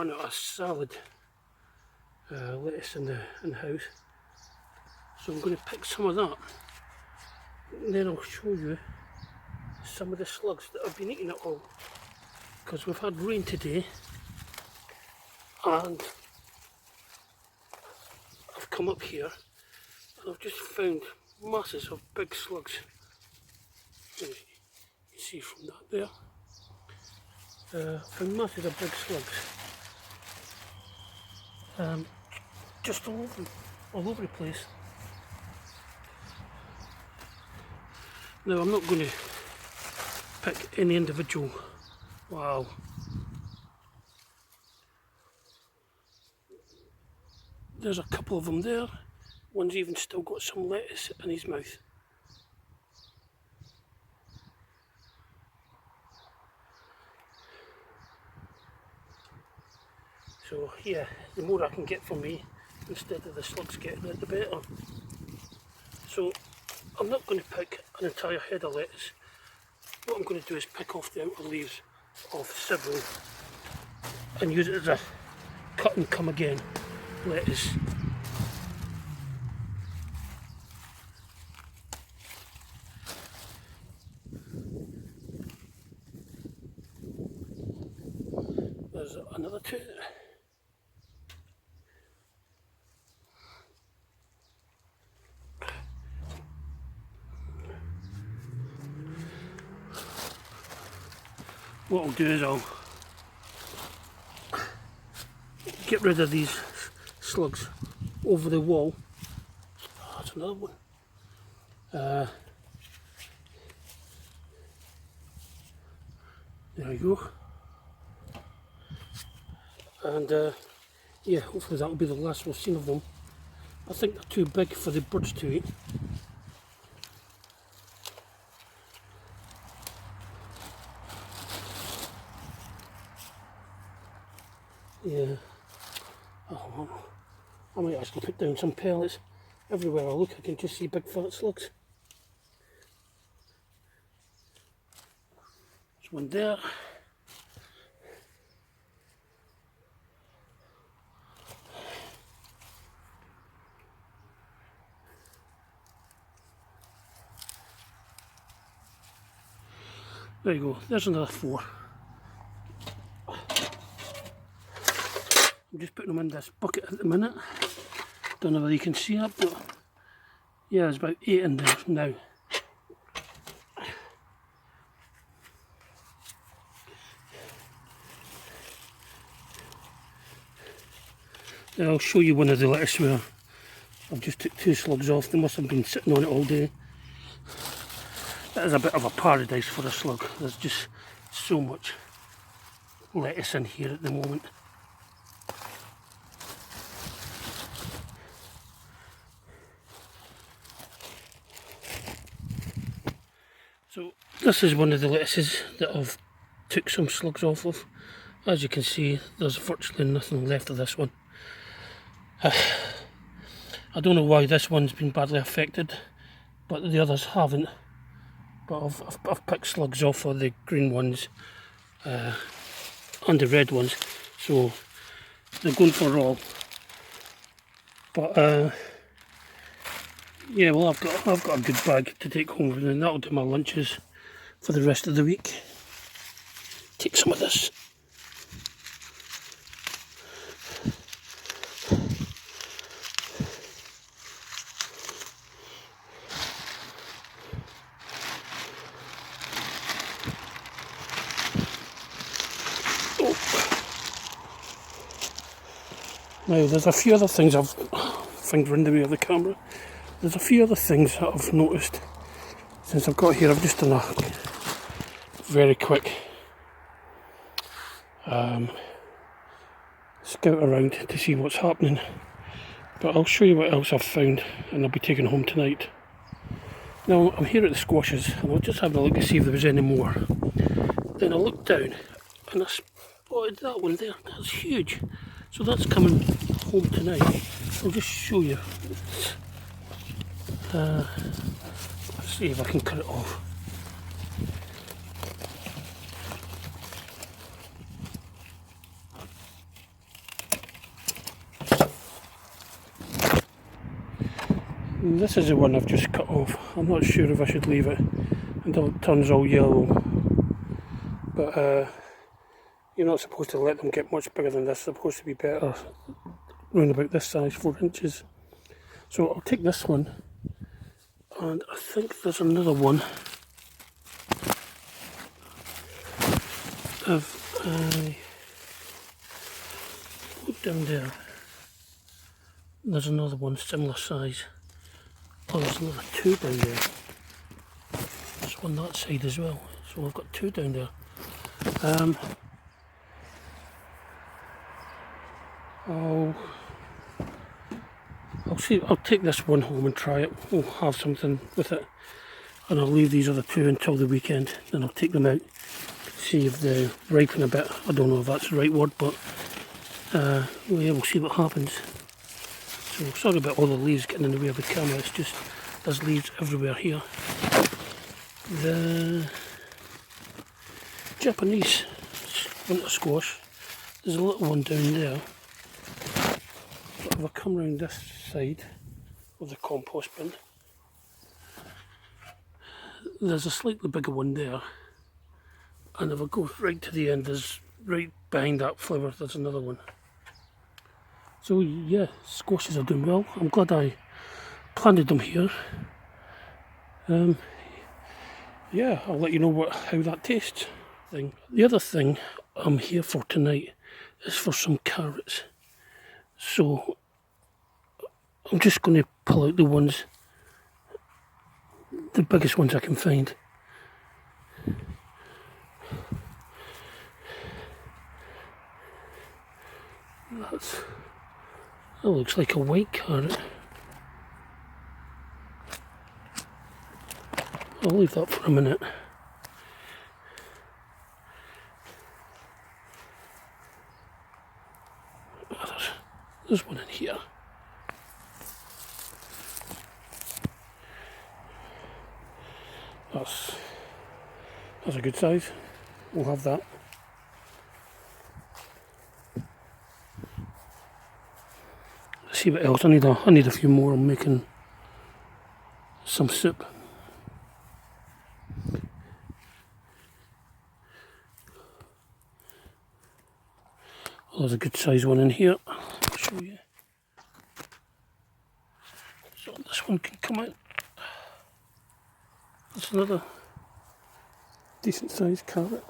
run out of salad lettuce in the house, so I'm going to pick some of that, and then I'll show you some of the slugs that have been eating it all, because we've had rain today and I've come up here and I've just found masses of big slugs. You see from that there, found masses of big slugs, just all over the place. Now I'm not going to pick any individual. Wow. There's a couple of them there. One's even still got some lettuce in his mouth. So yeah, the more I can get from me, instead of the slugs getting it, the better. So I'm not going to pick an entire head of lettuce. What I'm going to do is pick off the outer leaves of several and use it as a cut and come again lettuce. There's another two. What I'll do is I'll get rid of these slugs over the wall. Oh, that's another one. There we go. And yeah, hopefully that will be the last we've seen of them. I think they're too big for the birds to eat. Yeah. Oh, I might actually put down some pellets. Everywhere I look I can just see big fat slugs. There's one there. There you go, there's another 4. I'm just putting them in this bucket at the minute. Don't know whether you can see it, but yeah, there's about 8 in there now. Then I'll show you one of the lettuce where I've just took 2 slugs off. They must have been sitting on it all day. That is a bit of a paradise for a slug. There's just so much lettuce in here at the moment. So this is one of the lettuces that I've took some slugs off of. As you can see, there's virtually nothing left of this one. I don't know why this one's been badly affected, but the others haven't. But I've picked slugs off of the green ones and the red ones, so they're going for all. But yeah, well, I've got a good bag to take home, and then that'll do my lunches for the rest of the week. Take some of this. Now there's a few other things I've finger in the way of the camera. There's a few other things that I've noticed since I've got here. I've just done a very quick scout around to see what's happening. But I'll show you what else I've found, and I'll be taking home tonight. Now I'm here at the squashes and I was just having a look to see if there was any more. Then I looked down and I spotted that one there. That's huge. So that's coming home tonight. I'll just show you. Let's see if I can cut it off. This is the one I've just cut off. I'm not sure if I should leave it until it turns all yellow, but you're not supposed to let them get much bigger than this. They're supposed to be better around about this size, 4 inches. So I'll take this one, and I think there's another one of look down there. There's another one similar size. Oh, there's another 2 down there. There's one that side as well. So I've got 2 down there. I'll see. I'll take this one home and try it. We'll have something with it, and I'll leave these other 2 until the weekend. Then I'll take them out, see if they ripen a bit. I don't know if that's the right word, but we'll see what happens. So sorry about all the leaves getting in the way of the camera. It's just there's leaves everywhere here. The Japanese winter squash. There's a little one down there. But if I come round this side of the compost bin, there's a slightly bigger one there. And if I go right to the end, there's right behind that flower, there's another one. So yeah, squashes are doing well. I'm glad I planted them here. Yeah, I'll let you know how that tastes. The other thing I'm here for tonight is for some carrots. So I'm just going to pull out the biggest ones I can find. That looks like a white carrot. I'll leave that for a minute. There's one in here. That's a good size. We'll have that. Let's see what else. I need a few more. I'm making some soup. Oh, there's a good size one in here. I'll show you. So this one can come out. That's another decent sized carrot.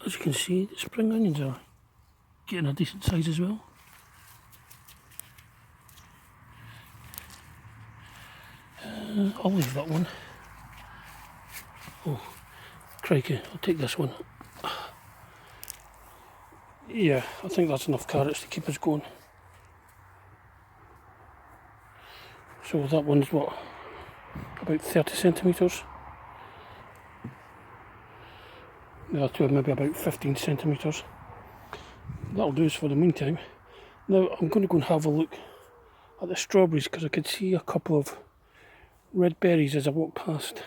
As you can see, the spring onions are getting a decent size as well. I'll leave that one. Oh, crikey, I'll take this one. Yeah, I think that's enough carrots to keep us going. So that one's what, about 30 centimetres. The other two are maybe about 15 centimetres. That'll do us for the meantime. Now I'm going to go and have a look at the strawberries because I could see a couple of red berries as I walk past.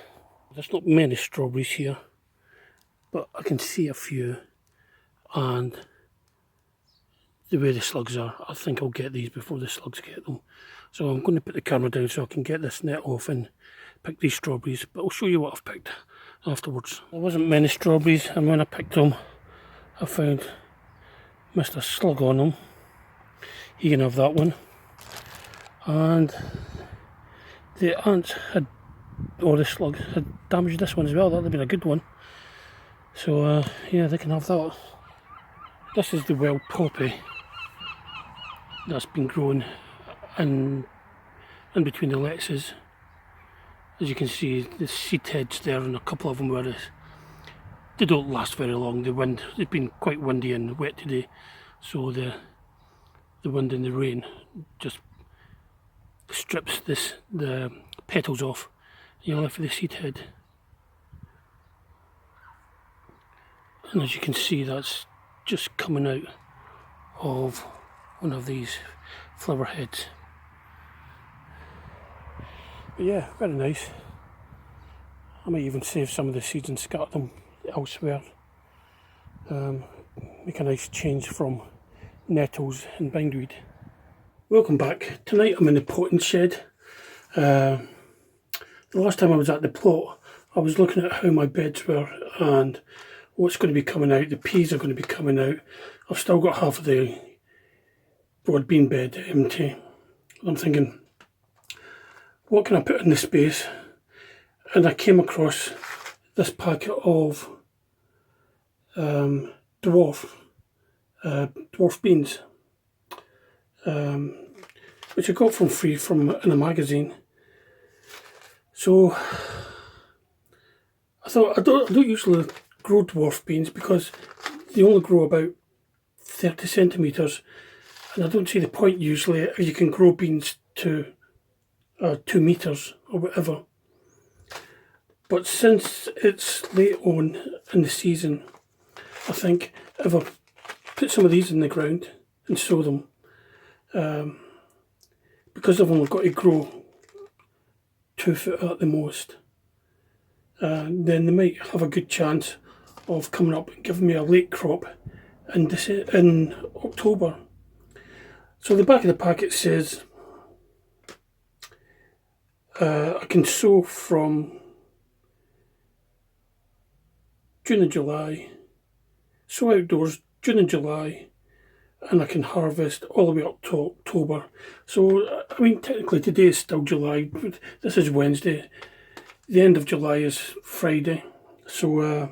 There's not many strawberries here, but I can see a few, and the way the slugs are, I think I'll get these before the slugs get them. So I'm going to put the camera down so I can get this net off and pick these strawberries, but I'll show you what I've picked afterwards. There wasn't many strawberries, and when I picked them I found Mr. Slug on them. He can have that one. And the ants had, or the slug had damaged this one as well. That would have been a good one. So yeah, they can have that. This is the wild poppy that's been growing in between the lettuces. As you can see, the seed heads there, and a couple of them were they don't last very long. The wind, it's been quite windy and wet today, so the wind and the rain just strips the petals off. You're left with the seed head, and as you can see, that's just coming out of one of these flower heads. But yeah, very nice. I might even save some of the seeds and scatter them elsewhere. Make a nice change from nettles and bindweed. Welcome back. Tonight I'm in the potting shed. The last time I was at the plot, I was looking at how my beds were and what's going to be coming out. The peas are going to be coming out. I've still got half of the broad bean bed empty. I'm thinking, what can I put in the space? And I came across this packet of dwarf beans, which I got from free in a magazine. So I thought I don't usually grow dwarf beans because they only grow about 30 centimetres, and I don't see the point usually if you can grow beans to 2 metres or whatever. But since it's late on in the season, I think if I put some of these in the ground and sow them, because I've only got to grow 2 foot at the most, then they might have a good chance of coming up and giving me a late crop in October. So the back of the packet says I can sow from June and July, sow outdoors June and July, and I can harvest all the way up to October. So, I mean, technically today is still July, but this is Wednesday. The end of July is Friday, so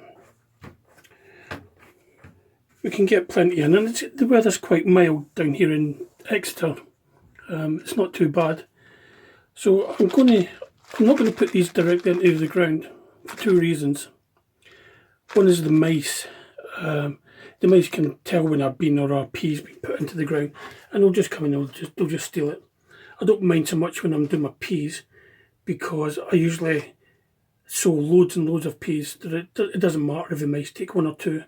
we can get plenty in. And the weather's quite mild down here in Exeter. It's not too bad. So I'm not going to put these directly into the ground for 2 reasons. One is the mice. The mice can tell when a bean or a pea's been put into the ground, and they'll just come and they'll just steal it. I don't mind so much when I'm doing my peas, because I usually sow loads and loads of peas. It doesn't matter if the mice take 1 or 2.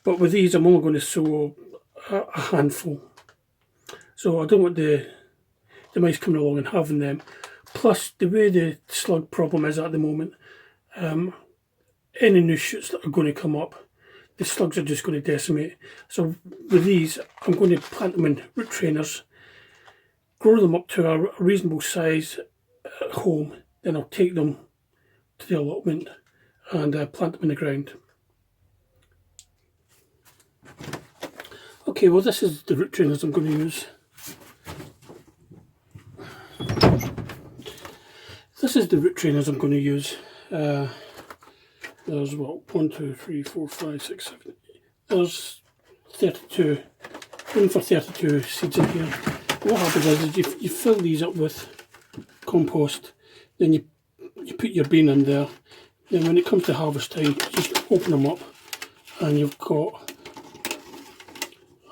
But with these, I'm only going to sow a handful. So I don't want the mice coming along and having them. Plus, the way the slug problem is at the moment, any new shoots that are going to come up, the slugs are just going to decimate. So with these, I'm going to plant them in root trainers, grow them up to a reasonable size at home, then I'll take them to the allotment and plant them in the ground. Okay, well, this is the root trainers I'm going to use. This is the root trainers I'm going to use. There's what, 1, 2, 3, 4, 5, 6, 7, 8. There's 32, room for 32 seeds in here. What happens is you fill these up with compost, then you put your bean in there. Then when it comes to harvest time, just open them up, and you've got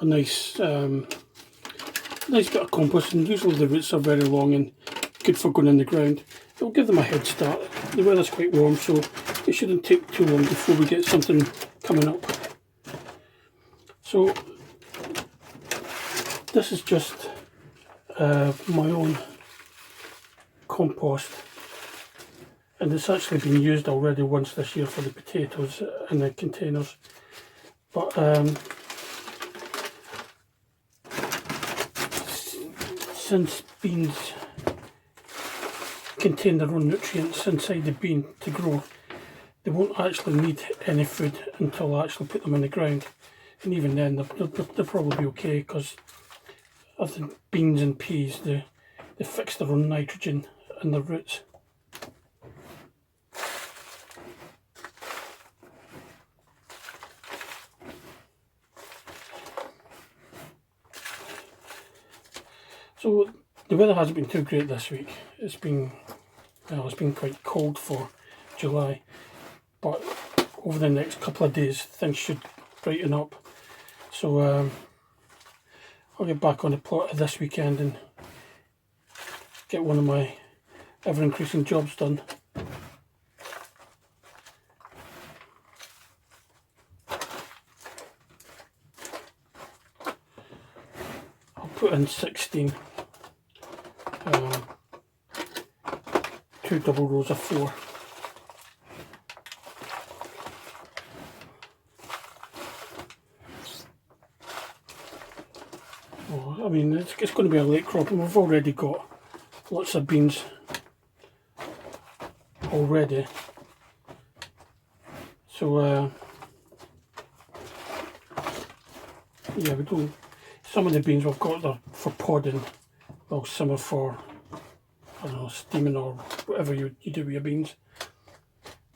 a nice bit of compost. And usually the roots are very long and good for going in the ground. It'll give them a head start. The weather's quite warm, so it shouldn't take too long before we get something coming up. So this is just my own compost, and it's actually been used already once this year for the potatoes in the containers. But since beans contain their own nutrients inside the bean to grow, they won't actually need any food until I actually put them in the ground. And even then, they'll probably be okay, because of the beans and peas, they fix their own nitrogen in their roots. So the weather hasn't been too great this week. It's been quite cold for July, but over the next couple of days things should brighten up. So I'll get back on the plot this weekend and get one of my ever-increasing jobs done. I'll put in 16, 2 double rows of 4. I mean, it's going to be a late crop, and we've already got lots of beans already. So yeah, we don't. Some of the beans we've got are for podding, while some are for, I don't know, steaming or whatever you do with your beans.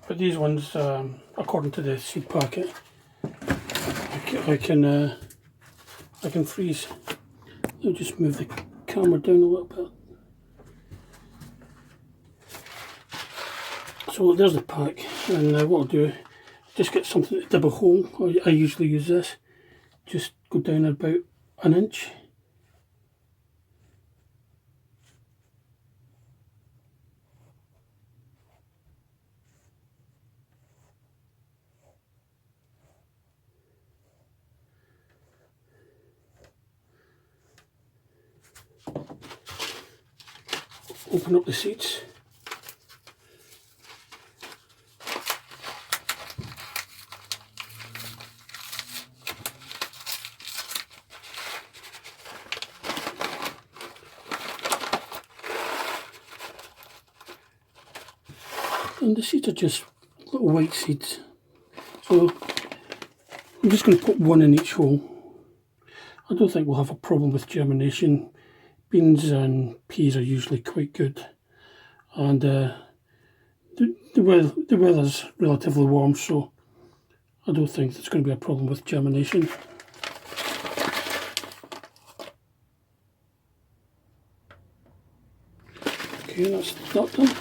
But these ones, according to the seed packet, I can freeze. I'll just move the camera down a little bit. So there's the pack, and what I'll do, just get something to dib a hole. I usually use this. Just go down about an inch. Open up the seeds. And the seeds are just little white seeds. So I'm just going to put one in each hole. I don't think we'll have a problem with germination. Beans and peas are usually quite good. And the weather's relatively warm, so I don't think there's going to be a problem with germination. Okay, that's that done.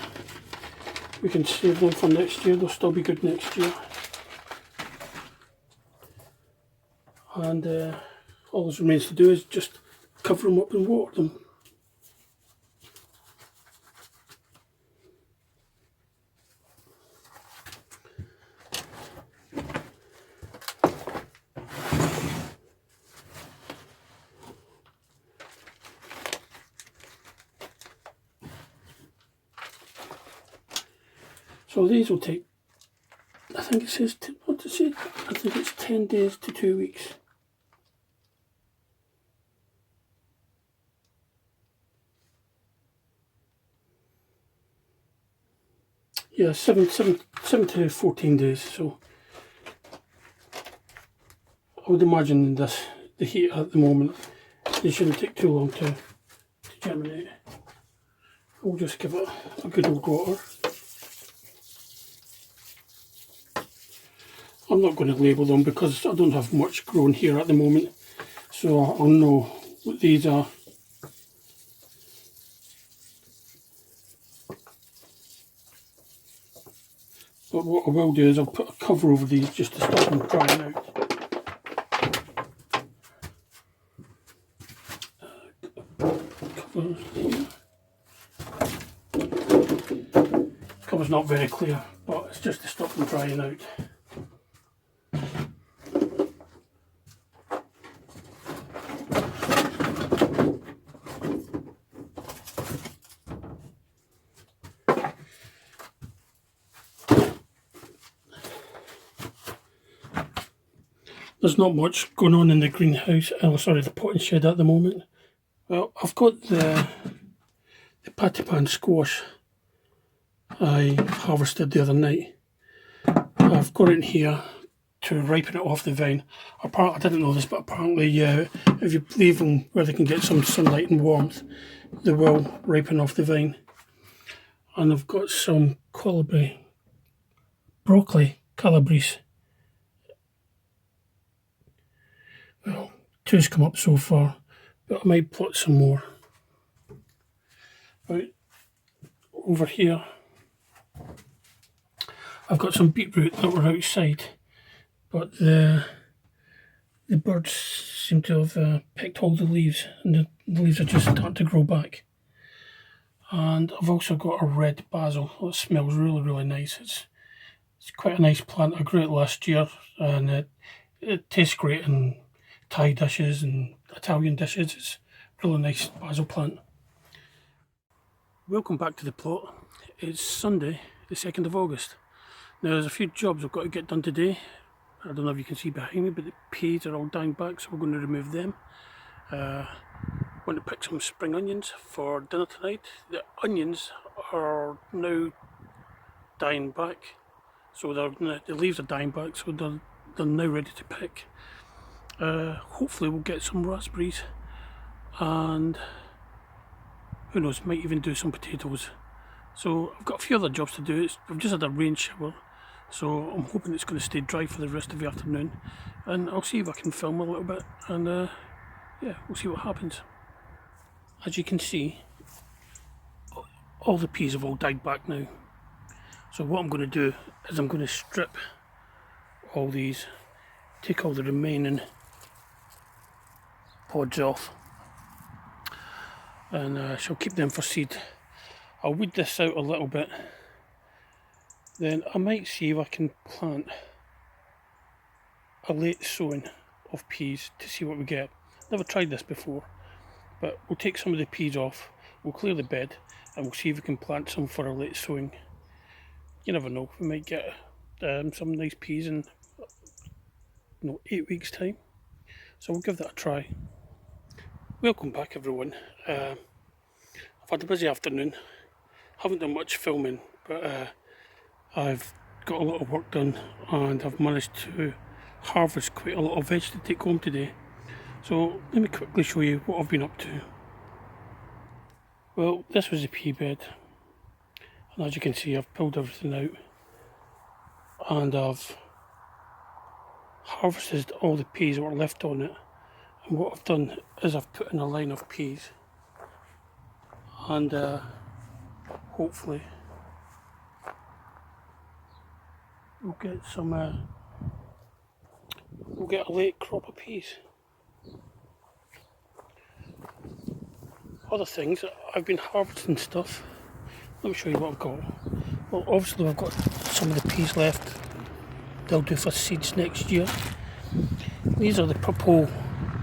We can save them for next year, they'll still be good next year. And all that remains to do is just cover them up and water them. So these will take, I think it says, what does it say? I think it's 10 days to 2 weeks. Yeah, 7 to 14 days. So I would imagine the heat at the moment, they shouldn't take too long to germinate. We'll just give it a good old water. I'm not going to label them because I don't have much grown here at the moment, so I'll know what these are. But what I will do is I'll put a cover over these just to stop them drying out. Cover here. Cover's not very clear, but it's just to stop them drying out. There's not much going on in the greenhouse, sorry, the potting shed at the moment. Well, I've got the Patipan squash I harvested the other night. I've got it in here to ripen it off the vine. I didn't know this, but apparently if you leave them where they can get some sunlight and warmth, they will ripen off the vine. And I've got some broccoli calabrese. Well, two's come up so far, but I might plot some more. Right over here, I've got some beetroot that were outside, but the birds seem to have picked all the leaves, and the leaves are just starting to grow back. And I've also got a red basil that smells really, really nice. It's quite a nice plant. I grew it last year, and it tastes great in Thai dishes and Italian dishes. It's a really nice basil plant. Welcome back to the plot. It's Sunday, the 2nd of August. Now there's a few jobs I've got to get done today. I don't know if you can see behind me, but the peas are all dying back, so we're going to remove them. going to pick some spring onions for dinner tonight. The onions are now dying back, so the leaves are dying back, so they're now ready to pick. Hopefully we'll get some raspberries, and who knows, might even do some potatoes. So I've got a few other jobs to do. We've just had a rain shower, so I'm hoping it's going to stay dry for the rest of the afternoon, and I'll see if I can film a little bit, and yeah, we'll see what happens. As you can see, all the peas have all died back now. So what I'm going to do is I'm going to strip all these, take all the remaining pods off, and I shall keep them for seed. I'll weed this out a little bit, then I might see if I can plant a late sowing of peas to see what we get. Never tried this before, but we'll take some of the peas off, we'll clear the bed, and we'll see if we can plant some for a late sowing. You never know, we might get some nice peas in 8 weeks time, so we'll give that a try. Welcome back everyone. I've had a busy afternoon, haven't done much filming, but I've got a lot of work done, and I've managed to harvest quite a lot of veg to take home today. So let me quickly show you what I've been up to. Well, this was the pea bed, and as you can see I've pulled everything out, and I've harvested all the peas that were left on it. And what I've done is I've put in a line of peas, and hopefully we'll get we'll get a late crop of peas. Other things, I've been harvesting stuff. Let me show you what I've got. Well, obviously I've got some of the peas left. They'll do for seeds next year. These are the purple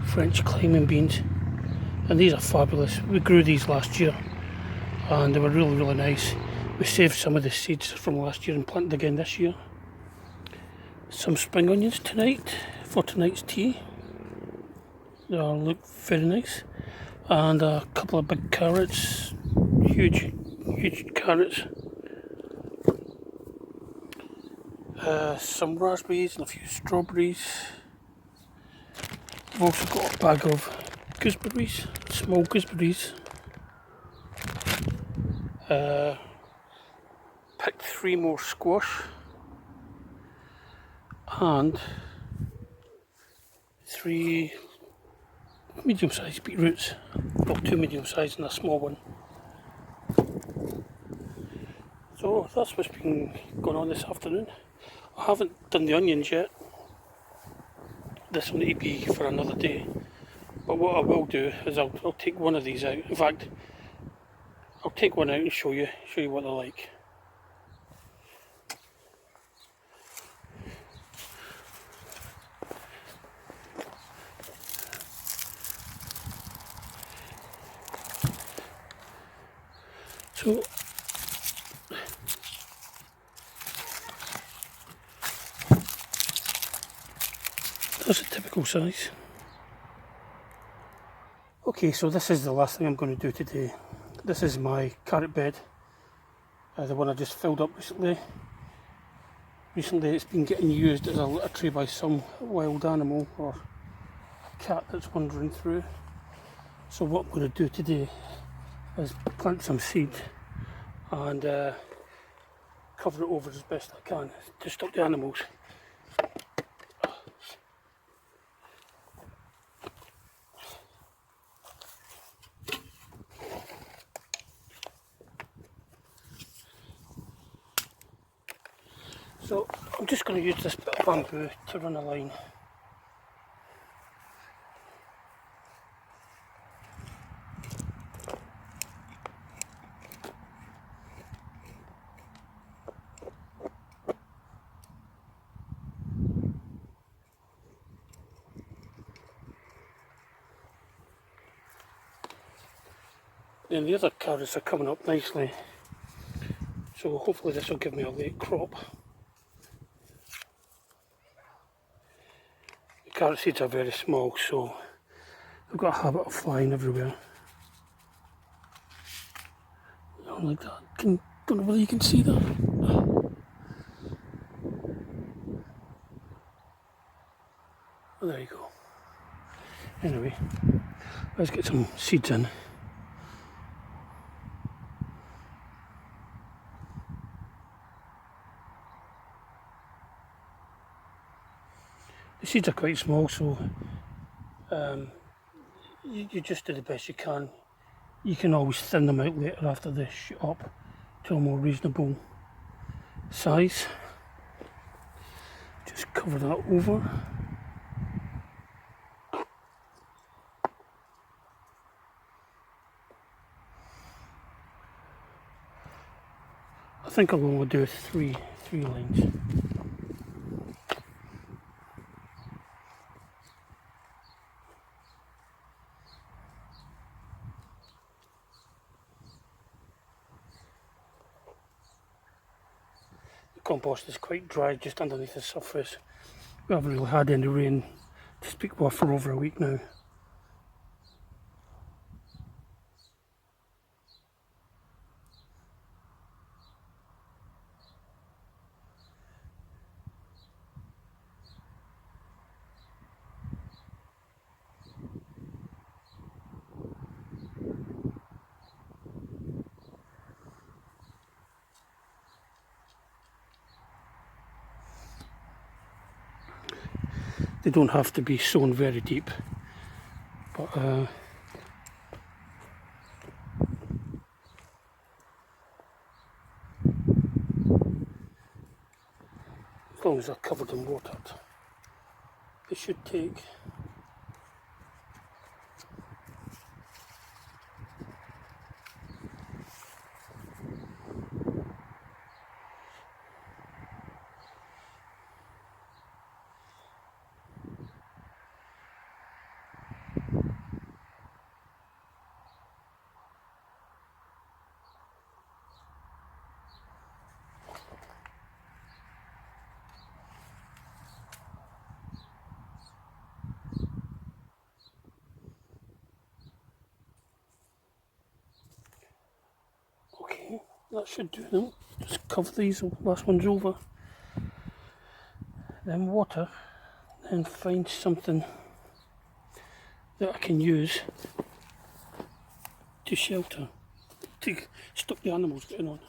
French climbing beans, and these are fabulous. We grew these last year, and they were really nice. We saved some of the seeds from last year and planted again this year. Some spring onions tonight for tonight's tea. They all look very nice. And a couple of big carrots, huge carrots. Some raspberries and a few strawberries. I've also got a bag of gooseberries, small gooseberries. Picked 3 more squash, and 3 medium-sized beetroots. Well, 2 medium-sized and a small one. So that's what's been going on this afternoon. I haven't done the onions yet. This will need to be for another day. But what I will do is I'll take one of these out. In fact, I'll take one out and show you what they're like. So that's a typical size. Okay, so this is the last thing I'm going to do today. This is my carrot bed, the one I just filled up recently. Recently it's been getting used as a litter tray by some wild animal or a cat that's wandering through. So what I'm going to do today is plant some seed and cover it over as best I can to stop the animals. So I'm just going to use this bit of bamboo to run a line. Then the other carrots are coming up nicely, so hopefully this will give me a late crop. The carrot seeds are very small, so they've got a habit of flying everywhere. like that. Don't know whether you can see that. Oh, there you go. Anyway, let's get some seeds in. The seeds are quite small, so you just do the best you can. You can always thin them out later after they shoot up to a more reasonable size. Just cover that over. I think I'll only do three lines. The compost is quite dry just underneath the surface. We haven't really had any rain to speak of for over a week now. They don't have to be sown very deep, but as long as they're covered and watered, they should take. Okay, that should do them. Just cover these last ones over, then water, then find something that I can use to shelter, to stop the animals getting on.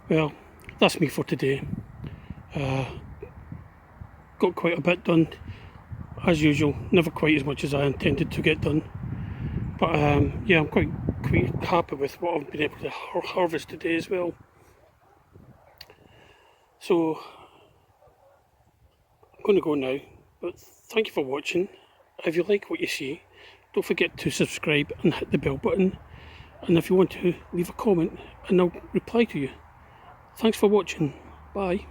Well, that's me for today. Got quite a bit done, as usual. Never quite as much as I intended to get done, but yeah, I'm quite happy with what I've been able to harvest today as well. So I'm going to go now, but thank you for watching. If you like what you see, don't forget to subscribe and hit the bell button, and if you want to, leave a comment and I'll reply to you. Thanks for watching. Bye.